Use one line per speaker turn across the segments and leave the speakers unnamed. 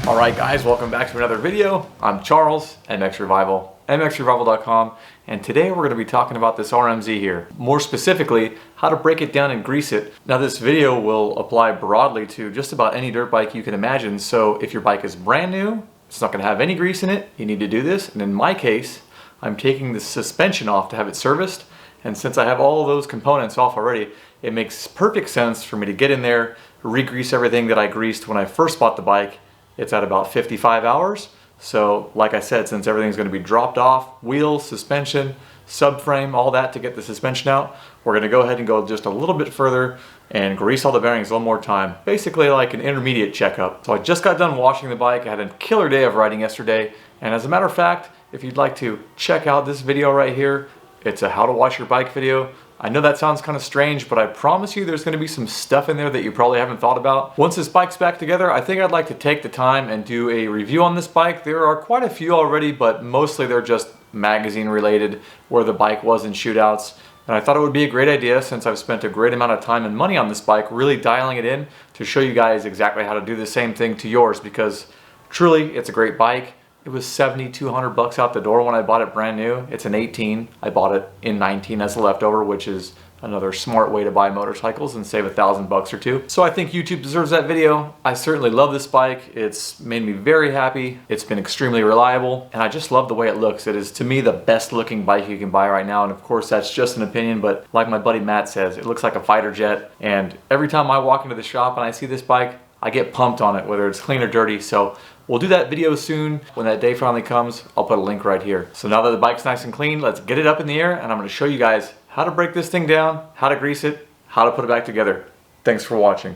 Alright guys, welcome back to another video. I'm Charles, mXrevival, mXrevival.com, and today we're going to be talking about this RMZ here. More specifically, how to break it down and grease it. Now this video will apply broadly to just about any dirt bike you can imagine, so if your bike is brand new, it's not going to have any grease in it, you need to do this. And in my case, I'm taking the suspension off to have it serviced, and since I have all of those components off already, it makes perfect sense for me to get in there, re-grease everything that I greased when I first bought the bike. It's at about 55 hours. So like I said, since everything's going to be dropped off, wheels, suspension, subframe, all that to get the suspension out, we're going to go ahead and go just a little bit further and grease all the bearings one more time. Basically like an intermediate checkup. So I just got done washing the bike. I had a killer day of riding yesterday. And as a matter of fact, if you'd like to check out this video right here, it's a how to wash your bike video. I know that sounds kind of strange, but I promise you there's going to be some stuff in there that you probably haven't thought about. Once this bike's back together, I think I'd like to take the time and do a review on this bike. There are quite a few already, but mostly they're just magazine related, where the bike was in shootouts. And I thought it would be a great idea, since I've spent a great amount of time and money on this bike, really dialing it in to show you guys exactly how to do the same thing to yours, because truly it's a great bike. It was $7,200 out the door when I bought it brand new. It's an 18. I bought it in 19 as a leftover, which is another smart way to buy motorcycles and save $1,000 or two. So I think YouTube deserves that video. I certainly love this bike. It's made me very happy. It's been extremely reliable, and I just love the way it looks. It is, to me, the best looking bike you can buy right now. And of course, that's just an opinion, but like my buddy Matt says, it looks like a fighter jet. And every time I walk into the shop and I see this bike, I get pumped on it, whether it's clean or dirty. So we'll do that video soon. When that day finally comes, I'll put a link right here. So now that the bike's nice and clean, let's get it up in the air, and I'm going to show you guys how to break this thing down, how to grease it, how to put it back together. Thanks for watching.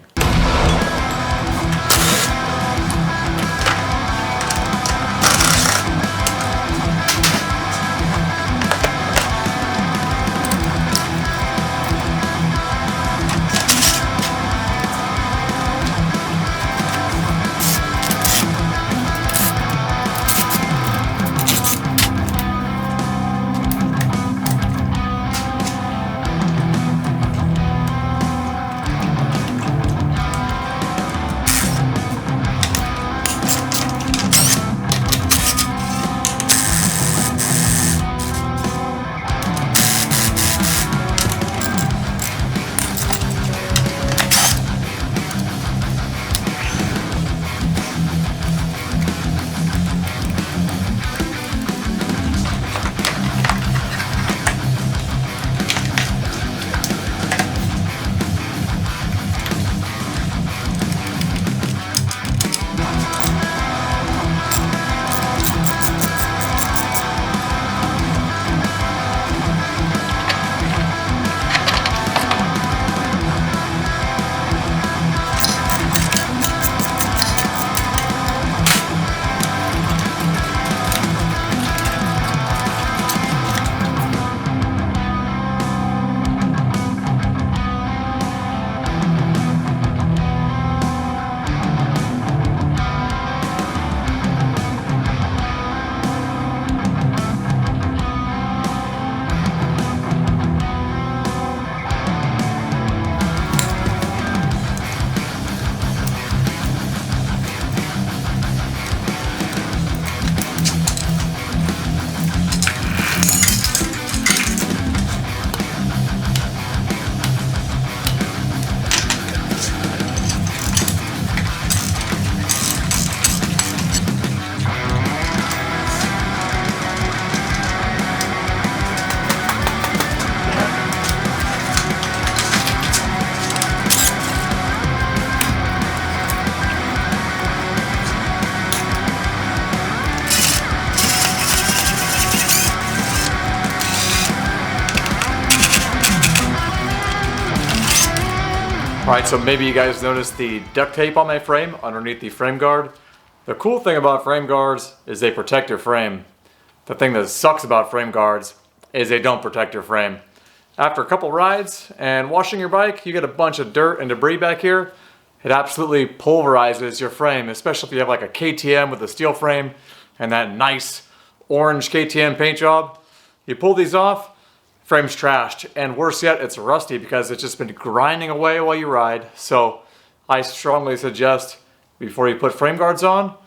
Alright, so maybe you guys noticed the duct tape on my frame underneath the frame guard. The cool thing about frame guards is they protect your frame. The thing that sucks about frame guards is they don't protect your frame. After a couple rides and washing your bike, you get a bunch of dirt and debris back here. It absolutely pulverizes your frame, especially if you have like a KTM with a steel frame and that nice orange KTM paint job. You pull these off, frame's trashed, and worse yet, it's rusty because it's just been grinding away while you ride. So I strongly suggest, before you put frame guards on,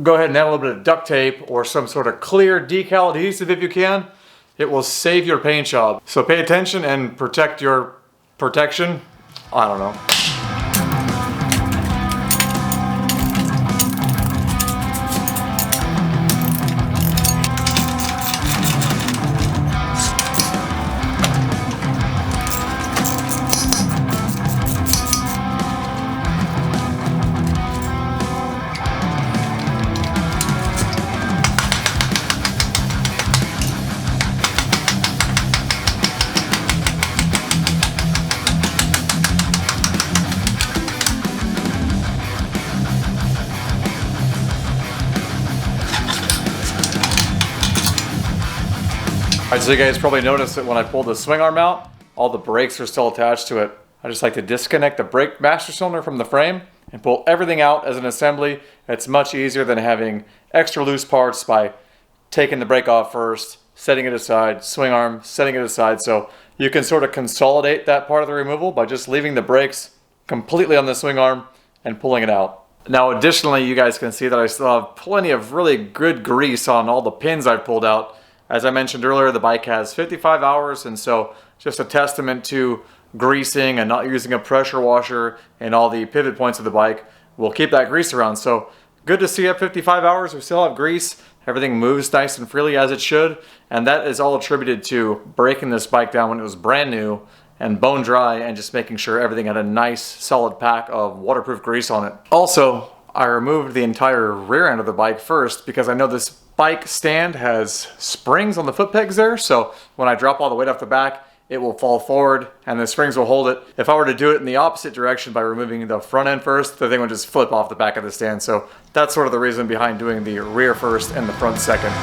go ahead and add a little bit of duct tape or some sort of clear decal adhesive if you can. It will save your paint job. So pay attention and protect your protection. I don't know. Alright, so you guys probably noticed that when I pulled the swing arm out, all the brakes are still attached to it. I just like to disconnect the brake master cylinder from the frame and pull everything out as an assembly. It's much easier than having extra loose parts by taking the brake off first, setting it aside, swing arm, setting it aside. So you can sort of consolidate that part of the removal by just leaving the brakes completely on the swing arm and pulling it out. Now additionally, you guys can see that I still have plenty of really good grease on all the pins I've pulled out. As I mentioned earlier, the bike has 55 hours, and so just a testament to greasing and not using a pressure washer in all the pivot points of the bike will keep that grease around. So good to see at 55 hours we still have grease. Everything moves nice and freely as it should, and that is all attributed to breaking this bike down when it was brand new and bone dry and just making sure everything had a nice solid pack of waterproof grease on it. Also, I removed the entire rear end of the bike first because I know this bike stand has springs on the foot pegs there, so when I drop all the weight off the back, it will fall forward and the springs will hold it. If I were to do it in the opposite direction by removing the front end first, the thing would just flip off the back of the stand. So that's sort of the reason behind doing the rear first and the front second.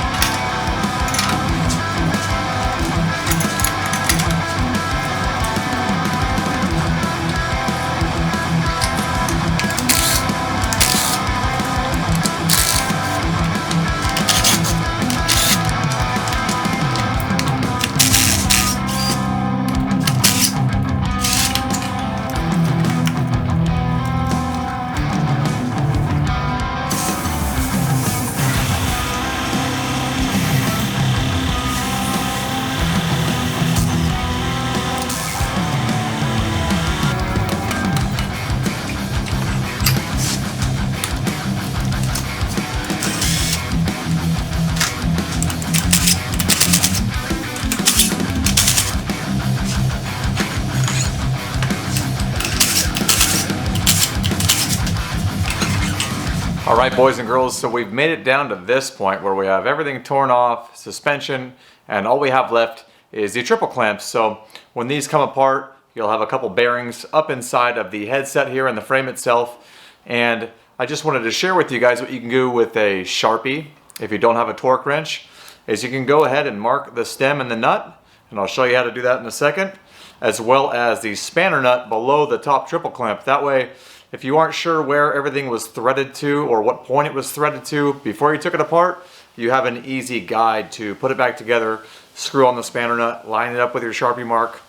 All right, boys and girls, so we've made it down to this point where we have everything torn off, suspension, and all we have left is the triple clamps. So when these come apart, you'll have a couple bearings up inside of the headset here and the frame itself. And I just wanted to share with you guys what you can do with a Sharpie if you don't have a torque wrench, is you can go ahead and mark the stem and the nut, and I'll show you how to do that in a second, as well as the spanner nut below the top triple clamp. That way, if you aren't sure where everything was threaded to or what point it was threaded to before you took it apart, you have an easy guide to put it back together, screw on the spanner nut, line it up with your Sharpie mark,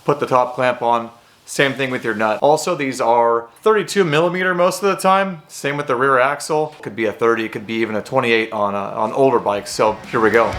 put the top clamp on. Same thing with your nut. Also, these are 32 millimeter most of the time. Same with the rear axle. Could be a 30, could be even a 28 on older bikes. So here we go.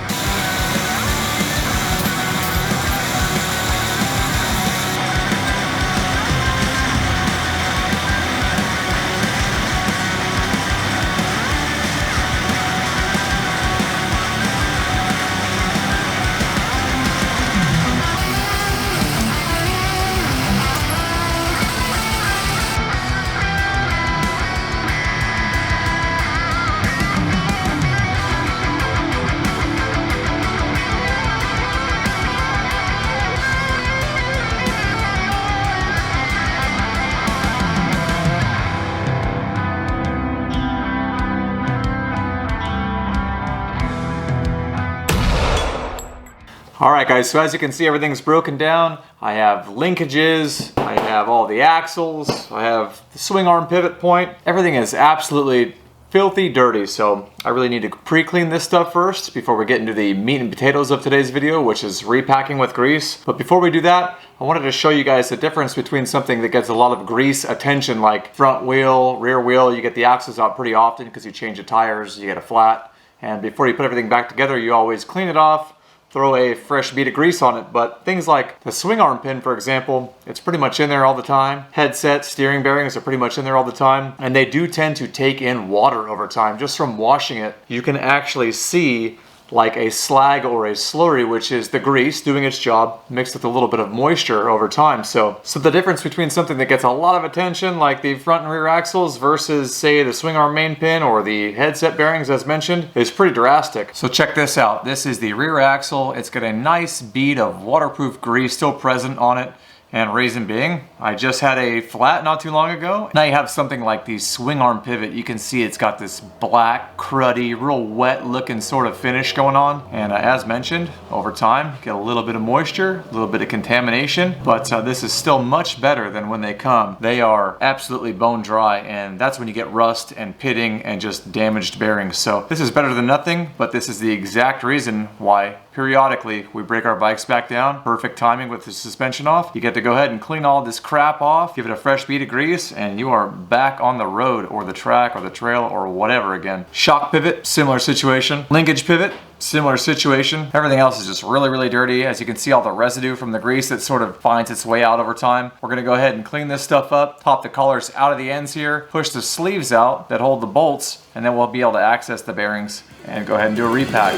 Alright guys, so as you can see, everything's broken down. I have linkages, I have all the axles, I have the swing arm pivot point. Everything is absolutely filthy dirty, so I really need to pre-clean this stuff first before we get into the meat and potatoes of today's video, which is repacking with grease. But before we do that, I wanted to show you guys the difference between something that gets a lot of grease attention, like front wheel, rear wheel. You get the axles out pretty often because you change the tires, you get a flat, and before you put everything back together, you always clean it off, throw a fresh bead of grease on it. But things like the swing arm pin, for example, it's pretty much in there all the time. Headset, steering bearings are pretty much in there all the time. And they do tend to take in water over time. Just from washing it, you can actually see like a slag or a slurry, which is the grease doing its job mixed with a little bit of moisture over time. So the difference between something that gets a lot of attention like the front and rear axles versus say the swing arm main pin or the headset bearings as mentioned is pretty drastic. So check this out. This is the rear axle. It's got a nice bead of waterproof grease still present on it. And reason being, I just had a flat not too long ago. Now you have something like the swing arm pivot. You can see it's got this black, cruddy, real wet looking sort of finish going on. And as mentioned, over time, get a little bit of moisture, a little bit of contamination, but this is still much better than when they come. They are absolutely bone dry, and that's when you get rust and pitting and just damaged bearings. So this is better than nothing, but this is the exact reason why periodically we break our bikes back down. Perfect timing with the suspension off. You get to go ahead and clean all this crap off, give it a fresh bead of grease, and you are back on the road or the track or the trail or whatever again. Shock pivot, similar situation. Linkage pivot, similar situation. Everything else is just really, really dirty. As you can see, all the residue from the grease that sort of finds its way out over time. We're gonna go ahead and clean this stuff up, pop the collars out of the ends here, push the sleeves out that hold the bolts, and then we'll be able to access the bearings and go ahead and do a repack.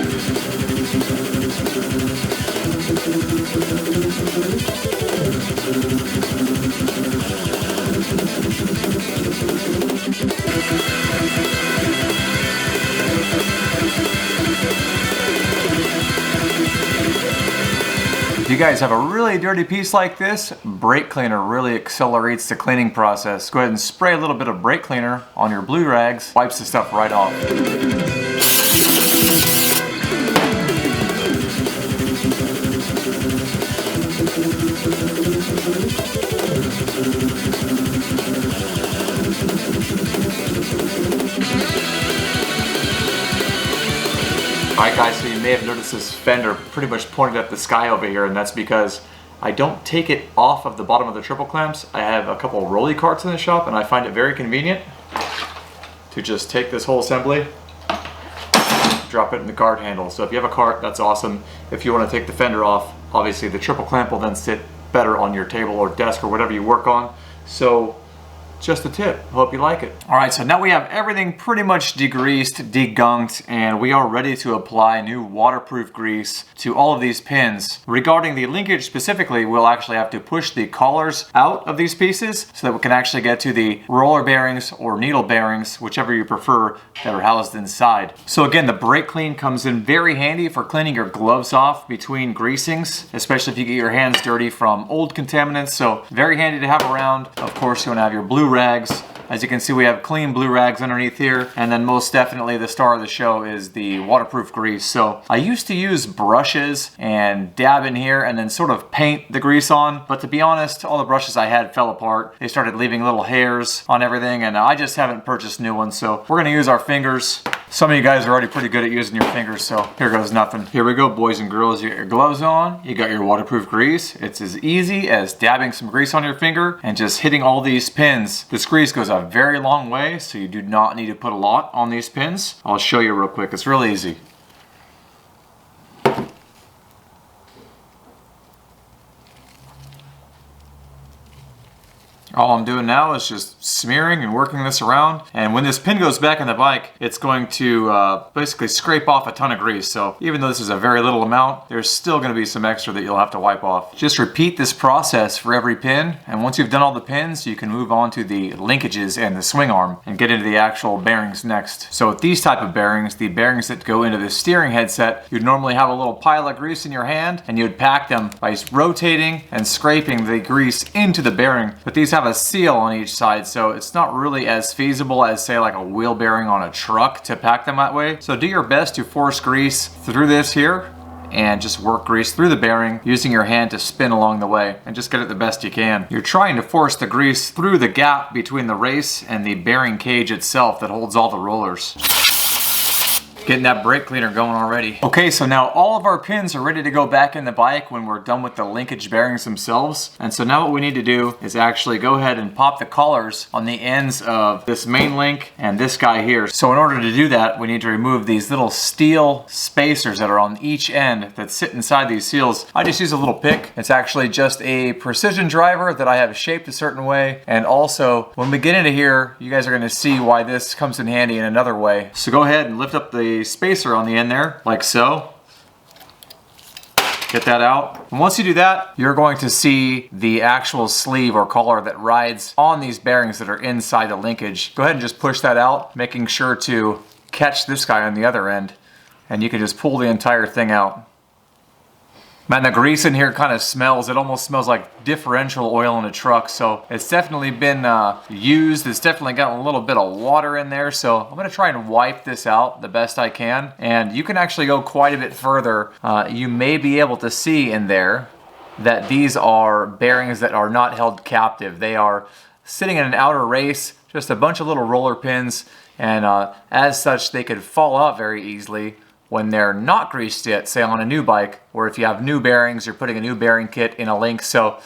If you guys have a really dirty piece like this, brake cleaner really accelerates the cleaning process. Go ahead and spray a little bit of brake cleaner on your blue rags, wipes the stuff right off. Alright guys, so you may have noticed this fender pretty much pointed at the sky over here, and that's because I don't take it off of the bottom of the triple clamps. I have a couple of rolly carts in the shop, and I find it very convenient to just take this whole assembly, drop it in the cart handle. So if you have a cart, that's awesome. If you want to take the fender off, obviously the triple clamp will then sit better on your table or desk or whatever you work on. So just a tip. Hope you like it. Alright, so now we have everything pretty much degreased, degunked, and we are ready to apply new waterproof grease to all of these pins. Regarding the linkage specifically, we'll actually have to push the collars out of these pieces so that we can actually get to the roller bearings or needle bearings, whichever you prefer, that are housed inside. So again, the brake clean comes in very handy for cleaning your gloves off between greasings, especially if you get your hands dirty from old contaminants. So very handy to have around. Of course, you want to have your blue rags. As you can see, we have clean blue rags underneath here, and then most definitely the star of the show is the waterproof grease. So I used to use brushes and dab in here and then sort of paint the grease on, but to be honest, all the brushes I had fell apart. They started leaving little hairs on everything, and I just haven't purchased new ones. So we're gonna use our fingers. Some of you guys are already pretty good at using your fingers, so here goes nothing. Here we go, boys and girls. You got your gloves on, you got your waterproof grease. It's as easy as dabbing some grease on your finger and just hitting all these pins. This grease goes a very long way, so you do not need to put a lot on these pins. I'll show you real quick. It's real easy. All I'm doing now is just smearing and working this around, and when this pin goes back in the bike, it's going to basically scrape off a ton of grease. So even though this is a very little amount, there's still going to be some extra that you'll have to wipe off. Just repeat this process for every pin, and once you've done all the pins, you can move on to the linkages and the swing arm and get into the actual bearings next. So with these type of bearings, the bearings that go into the steering headset, you'd normally have a little pile of grease in your hand, and you'd pack them by rotating and scraping the grease into the bearing. But these have a seal on each side, so it's not really as feasible as say like a wheel bearing on a truck to pack them that way. So do your best to force grease through this here and just work grease through the bearing using your hand to spin along the way and just get it the best you can. You're trying to force the grease through the gap between the race and the bearing cage itself that holds all the rollers. Getting that brake cleaner going already. Okay, so now all of our pins are ready to go back in the bike when we're done with the linkage bearings themselves. And so now what we need to do is actually go ahead and pop the collars on the ends of this main link and this guy here. So in order to do that, we need to remove these little steel spacers that are on each end that sit inside these seals. I just use a little pick. It's actually just a precision driver that I have shaped a certain way. And also, when we get into here, you guys are gonna see why this comes in handy in another way. So go ahead and lift up the spacer on the end there, like so. Get that out. And once you do that, you're going to see the actual sleeve or collar that rides on these bearings that are inside the linkage. Go ahead and just push that out, making sure to catch this guy on the other end, and you can just pull the entire thing out. Man, the grease in here kind of smells. It almost smells like differential oil in a truck. So it's definitely been used. It's definitely got a little bit of water in there. So I'm gonna try and wipe this out the best I can. And you can actually go quite a bit further. You may be able to see in there that these are bearings that are not held captive. They are sitting in an outer race, just a bunch of little roller pins. And as such, they could fall out very easily when they're not greased yet, say on a new bike, or if you have new bearings, you're putting a new bearing kit in a link. So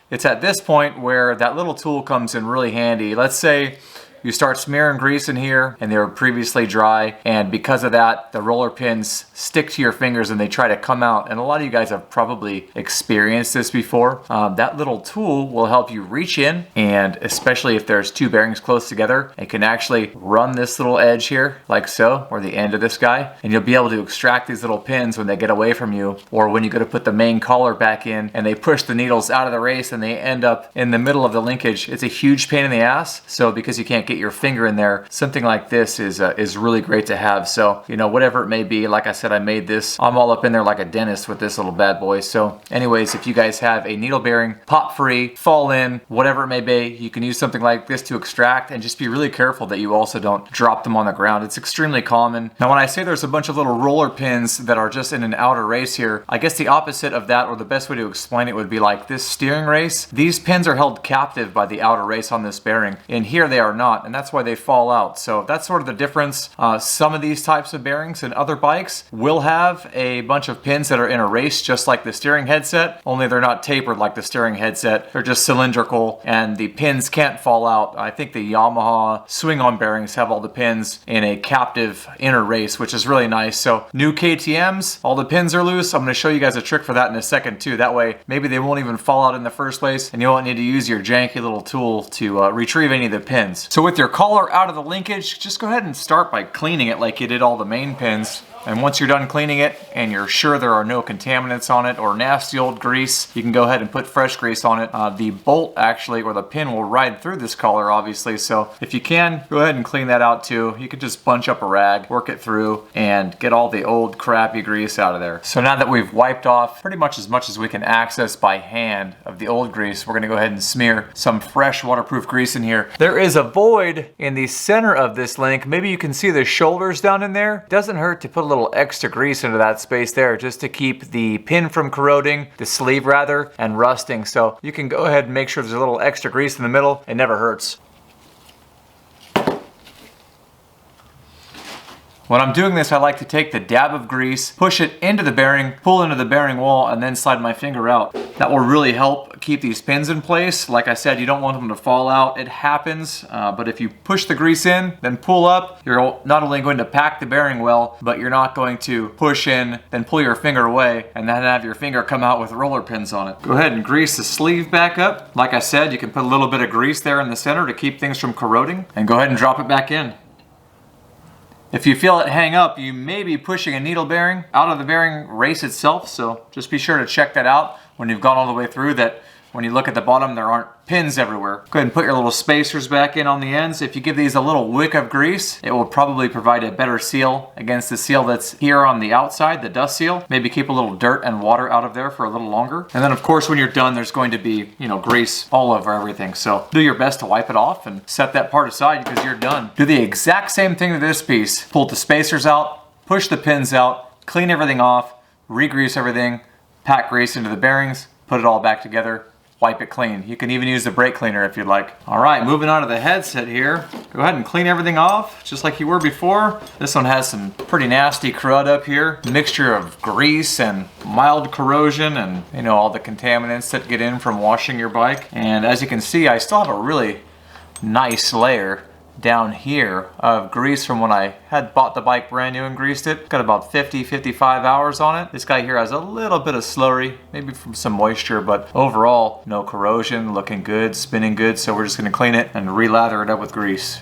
it's at this point where that little tool comes in really handy. Let's say you start smearing grease in here and they were previously dry, and because of that, the roller pins stick to your fingers and they try to come out. And a lot of you guys have probably experienced this before. That little tool will help you reach in, and especially if there's two bearings close together, it can actually run this little edge here, like so, or the end of this guy, and you'll be able to extract these little pins when they get away from you, or when you go to put the main collar back in and they push the needles out of the race and they end up in the middle of the linkage. It's a huge pain in the ass. So because you can't get your finger in there, something like this is really great to have. So, you know, whatever it may be, like I said, I made this. I'm all up in there like a dentist with this little bad boy. So anyways, if you guys have a needle bearing, pop free, fall in, whatever it may be, you can use something like this to extract, and just be really careful that you also don't drop them on the ground. It's extremely common. Now, when I say there's a bunch of little roller pins that are just in an outer race here, I guess the opposite of that, or the best way to explain it, would be like this steering race. These pins are held captive by the outer race on this bearing. In here they are not, and that's why they fall out. So that's sort of the difference. Some of these types of bearings and other bikes will have a bunch of pins that are in a race, just like the steering headset, only they're not tapered like the steering headset. They're just cylindrical and the pins can't fall out. I think the Yamaha swing-arm bearings have all the pins in a captive inner race, which is really nice. So new KTMs, all the pins are loose. I'm going to show you guys a trick for that in a second too. That way maybe they won't even fall out in the first place, and you won't need to use your janky little tool to retrieve any of the pins. So with your collar out of the linkage, just go ahead and start by cleaning it like you did all the main pins. And once you're done cleaning it and you're sure there are no contaminants on it or nasty old grease, you can go ahead and put fresh grease on it. The bolt actually, or the pin, will ride through this collar obviously, so if you can, go ahead and clean that out too. You could just bunch up a rag, work it through, and get all the old crappy grease out of there. So now that we've wiped off pretty much as we can access by hand of the old grease, we're gonna go ahead and smear some fresh waterproof grease in here. There is a void in the center of this link. Maybe you can see the shoulders down in there. Doesn't hurt to put a little extra grease into that space there just to keep the pin from corroding, the sleeve rather, and rusting. So you can go ahead and make sure there's a little extra grease in the middle. It never hurts. When I'm doing this, I like to take the dab of grease, push it into the bearing, pull into the bearing wall, and then slide my finger out. That will really help keep these pins in place. Like I said, you don't want them to fall out. It happens, but if you push the grease in, then pull up, you're not only going to pack the bearing well, but you're not going to push in, then pull your finger away, and then have your finger come out with roller pins on it. Go ahead and grease the sleeve back up. Like I said, you can put a little bit of grease there in the center to keep things from corroding, and go ahead and drop it back in. If you feel it hang up, you may be pushing a needle bearing out of the bearing race itself, so just be sure to check that out when you've gone all the way through, that when you look at the bottom there aren't pins everywhere. Go ahead and put your little spacers back in on the ends. If you give these a little wick of grease, it will probably provide a better seal against the seal that's here on the outside, the dust seal. Maybe keep a little dirt and water out of there for a little longer. And then of course when you're done, there's going to be, you know, grease all over everything. So do your best to wipe it off and set that part aside because you're done. Do the exact same thing to this piece. Pull the spacers out, push the pins out, clean everything off, re-grease everything, pack grease into the bearings, put it all back together, wipe it clean. You can even use the brake cleaner if you'd like. All right, moving on to the headset here. Go ahead and clean everything off, just like you were before. This one has some pretty nasty crud up here. Mixture of grease and mild corrosion and, you know, all the contaminants that get in from washing your bike. And as you can see, I still have a really nice layer down here of grease from when I had bought the bike brand new and greased it. Got about 50-55 hours on it. This guy here has a little bit of slurry, maybe from some moisture, but overall no corrosion, looking good, spinning good. So we're just gonna clean it and re-lather it up with grease.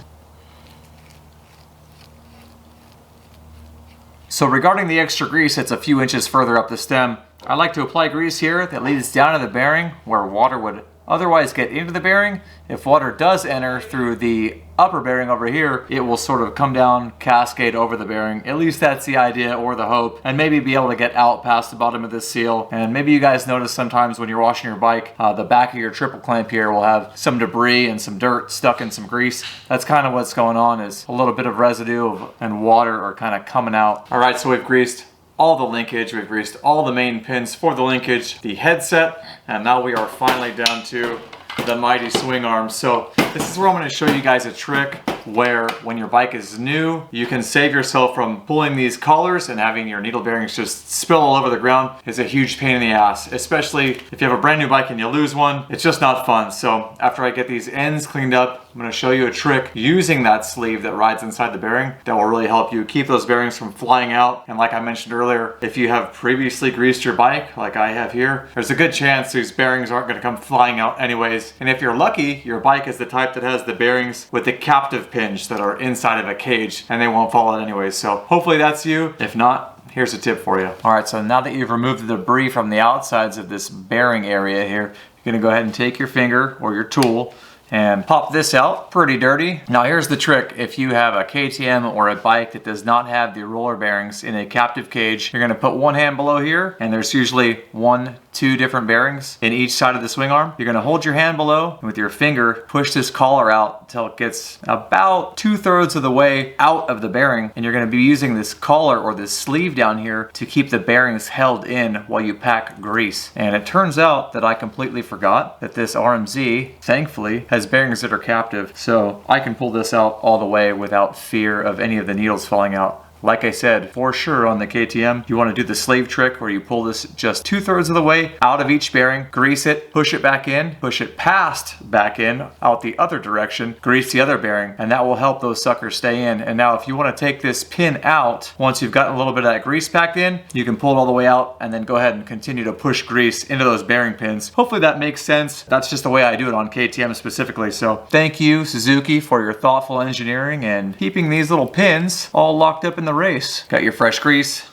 So regarding the extra grease, it's a few inches further up the stem. I like to apply grease here that leads down to the bearing where water would otherwise get into the bearing. If water does enter through the upper bearing over here, it will sort of come down, cascade over the bearing. At least that's the idea or the hope, and maybe be able to get out past the bottom of this seal. And maybe you guys notice sometimes when you're washing your bike, the back of your triple clamp here will have some debris and some dirt stuck in some grease. That's kind of what's going on, is a little bit of residue and water are kind of coming out. All right, so we've greased all the linkage, we've greased all the main pins for the linkage, the headset, and now we are finally down to the mighty swing arm. So this is where I'm going to show you guys a trick where when your bike is new, you can save yourself from pulling these collars and having your needle bearings just spill all over the ground. It's a huge pain in the ass, especially if you have a brand new bike and you lose one. It's just not fun. So after I get these ends cleaned up, I'm going to show you a trick using that sleeve that rides inside the bearing that will really help you keep those bearings from flying out. And like I mentioned earlier, if you have previously greased your bike like I have here, there's a good chance these bearings aren't going to come flying out anyways. And if you're lucky, your bike is the type that has the bearings with the captive pins that are inside of a cage and they won't fall out anyways. So hopefully that's you. If not, here's a tip for you. All right, so now that you've removed the debris from the outsides of this bearing area here, you're gonna go ahead and take your finger or your tool and pop this out. Pretty dirty. Now here's the trick. If you have a KTM or a bike that does not have the roller bearings in a captive cage, you're gonna put one hand below here, and there's usually 1-2 different bearings in each side of the swing arm. You're gonna hold your hand below and with your finger push this collar out until it gets about 2/3 of the way out of the bearing, and you're gonna be using this collar or this sleeve down here to keep the bearings held in while you pack grease. And it turns out that I completely forgot that this RMZ, thankfully, has bearings that are captive, so I can pull this out all the way without fear of any of the needles falling out. Like I said, for sure on the KTM, you want to do the sleeve trick where you pull this just 2/3 of the way out of each bearing, grease it, push it back in, push it past back in, out the other direction, grease the other bearing, and that will help those suckers stay in. And now if you want to take this pin out, once you've gotten a little bit of that grease packed in, you can pull it all the way out and then go ahead and continue to push grease into those bearing pins. Hopefully that makes sense. That's just the way I do it on KTM specifically. So thank you, Suzuki, for your thoughtful engineering and keeping these little pins all locked up in the race. Got your fresh grease.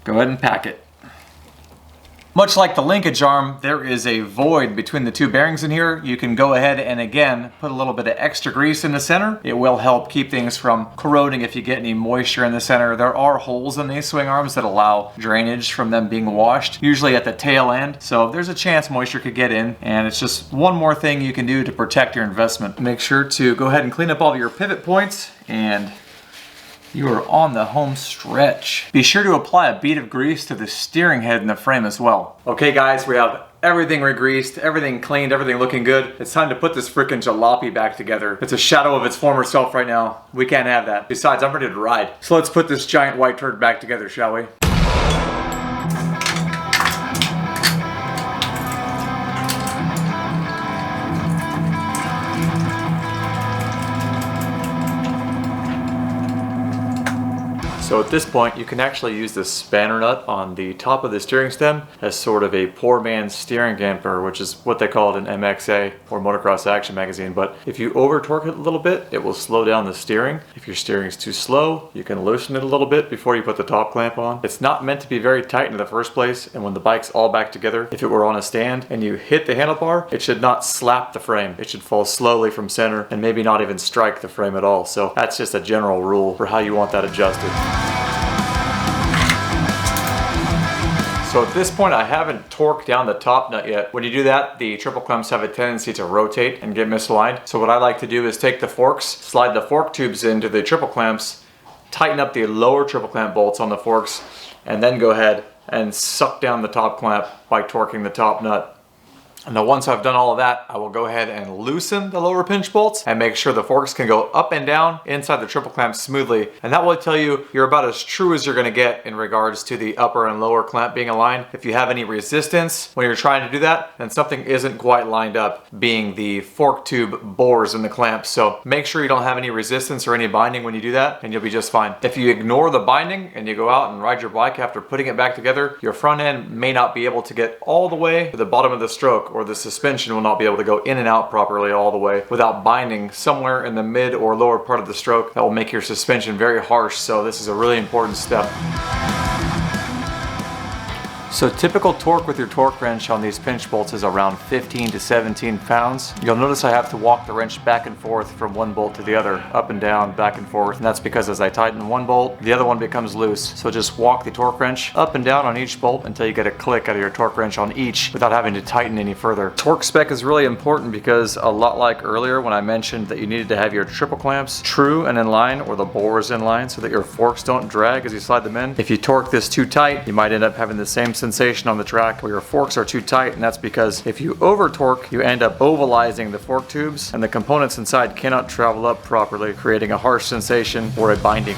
Go ahead and pack it. Much like the linkage arm, there is a void between the two bearings in here. You can go ahead and again put a little bit of extra grease in the center. It will help keep things from corroding if you get any moisture in the center. There are holes in these swing arms that allow drainage from them being washed, usually at the tail end. So there's a chance moisture could get in, and it's just one more thing you can do to protect your investment. Make sure to go ahead and clean up all of your pivot points, and you are on the home stretch. Be sure to apply a bead of grease to the steering head and the frame as well. Okay guys, we have everything re-greased, everything cleaned, everything looking good. It's time to put this frickin' jalopy back together. It's a shadow of its former self right now. We can't have that. Besides, I'm ready to ride. So let's put this giant white turd back together, shall we? So at this point, you can actually use this spanner nut on the top of the steering stem as sort of a poor man's steering damper, which is what they call it in MXA or Motocross Action magazine. But if you over torque it a little bit, it will slow down the steering. If your steering is too slow, you can loosen it a little bit before you put the top clamp on. It's not meant to be very tight in the first place, and when the bike's all back together, if it were on a stand and you hit the handlebar, it should not slap the frame. It should fall slowly from center and maybe not even strike the frame at all. So that's just a general rule for how you want that adjusted. So at this point, I haven't torqued down the top nut yet. When you do that, the triple clamps have a tendency to rotate and get misaligned. So what I like to do is take the forks, slide the fork tubes into the triple clamps, tighten up the lower triple clamp bolts on the forks, and then go ahead and suck down the top clamp by torquing the top nut. And now once I've done all of that, I will go ahead and loosen the lower pinch bolts and make sure the forks can go up and down inside the triple clamp smoothly. And that will tell you you're about as true as you're gonna get in regards to the upper and lower clamp being aligned. If you have any resistance when you're trying to do that, then something isn't quite lined up, being the fork tube bores in the clamp. So make sure you don't have any resistance or any binding when you do that, and you'll be just fine. If you ignore the binding and you go out and ride your bike after putting it back together, your front end may not be able to get all the way to the bottom of the stroke, or the suspension will not be able to go in and out properly all the way without binding somewhere in the mid or lower part of the stroke. That will make your suspension very harsh, so this is a really important step. So typical torque with your torque wrench on these pinch bolts is around 15 to 17 pounds. You'll notice I have to walk the wrench back and forth from one bolt to the other, up and down, back and forth. And that's because as I tighten one bolt, the other one becomes loose. So just walk the torque wrench up and down on each bolt until you get a click out of your torque wrench on each without having to tighten any further. Torque spec is really important because a lot like earlier when I mentioned that you needed to have your triple clamps true and in line, or the bores in line, so that your forks don't drag as you slide them in. If you torque this too tight, you might end up having the same sensation on the track where your forks are too tight, and that's because if you over torque, you end up ovalizing the fork tubes and the components inside cannot travel up properly, creating a harsh sensation or a binding.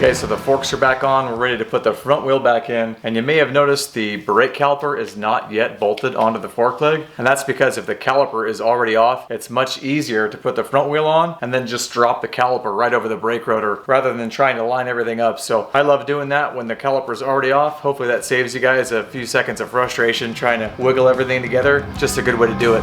Okay, so the forks are back on, we're ready to put the front wheel back in, and you may have noticed the brake caliper is not yet bolted onto the fork leg, and that's because if the caliper is already off, it's much easier to put the front wheel on and then just drop the caliper right over the brake rotor rather than trying to line everything up. So I love doing that when the caliper is already off. Hopefully that saves you guys a few seconds of frustration trying to wiggle everything together. Just a good way to do it.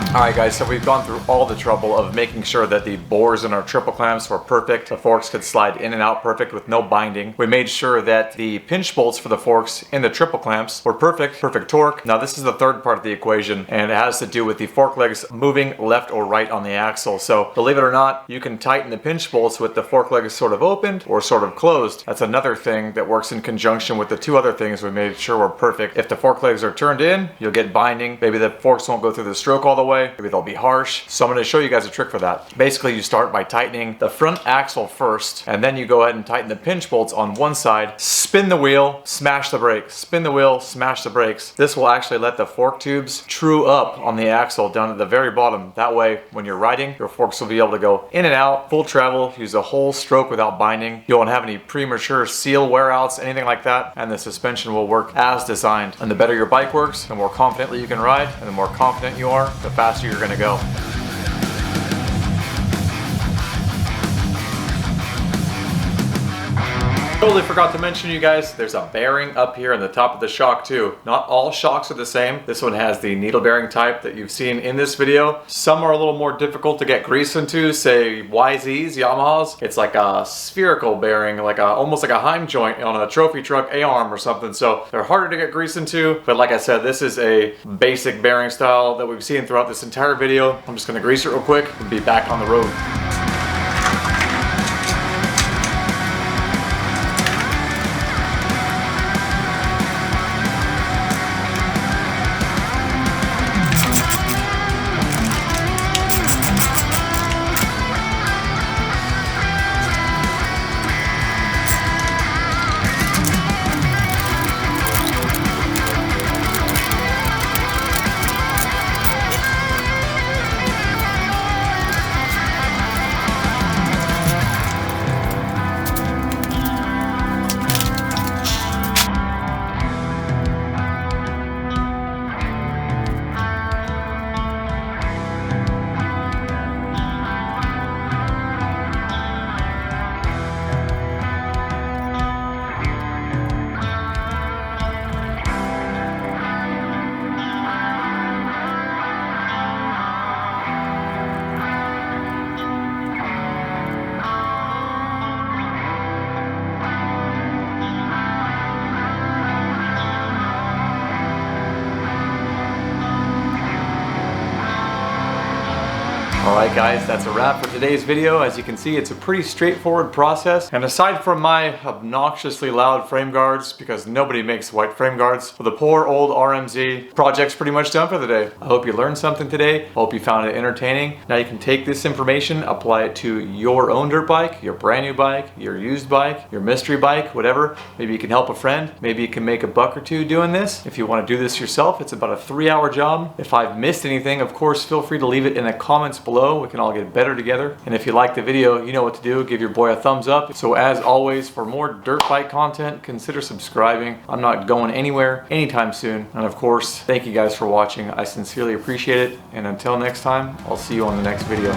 Alright guys, so we've gone through all the trouble of making sure that the bores in our triple clamps were perfect. The forks could slide in and out perfect with no binding. We made sure that the pinch bolts for the forks in the triple clamps were perfect torque. Now this is the third part of the equation, and it has to do with the fork legs moving left or right on the axle. So believe it or not, you can tighten the pinch bolts with the fork legs sort of opened or sort of closed. That's another thing that works in conjunction with the two other things we made sure were perfect. If the fork legs are turned in, you'll get binding. Maybe the forks won't go through the stroke all the way. Maybe they'll be harsh. So I'm going to show you guys a trick for that. Basically, you start by tightening the front axle first, and then you go ahead and tighten the pinch bolts on one side, spin the wheel, smash the brakes, spin the wheel, smash the brakes. This will actually let the fork tubes true up on the axle down at the very bottom. That way, when you're riding, your forks will be able to go in and out, full travel, use a whole stroke without binding. You won't have any premature seal wear outs, anything like that, and the suspension will work as designed. And the better your bike works, the more confidently you can ride, and the more confident you are, the faster you're going to go. Totally forgot to mention, you guys, there's a bearing up here in the top of the shock too. Not all shocks are the same. This one has the needle bearing type that you've seen in this video. Some are a little more difficult to get grease into, say YZs, Yamahas. It's like a spherical bearing, like almost like a Heim joint on a trophy truck A-arm or something. So they're harder to get grease into. But like I said, this is a basic bearing style that we've seen throughout this entire video. I'm just gonna grease it real quick and be back on the road. Alright guys, that's a wrap for today's video. As you can see, it's a pretty straightforward process. And aside from my obnoxiously loud frame guards, because nobody makes white frame guards, for the poor old RMZ, project's pretty much done for the day. I hope you learned something today. Hope you found it entertaining. Now you can take this information, apply it to your own dirt bike, your brand new bike, your used bike, your mystery bike, whatever. Maybe you can help a friend. Maybe you can make a buck or two doing this. If you want to do this yourself, it's about a 3-hour job. If I've missed anything, of course, feel free to leave it in the comments below. We can all get better together. And if you like the video, you know what to do. Give your boy a thumbs up. So as always, for more dirt bike content, consider subscribing. I'm not going anywhere anytime soon. And of course, thank you guys for watching. I sincerely appreciate it. And until next time, I'll see you on the next video.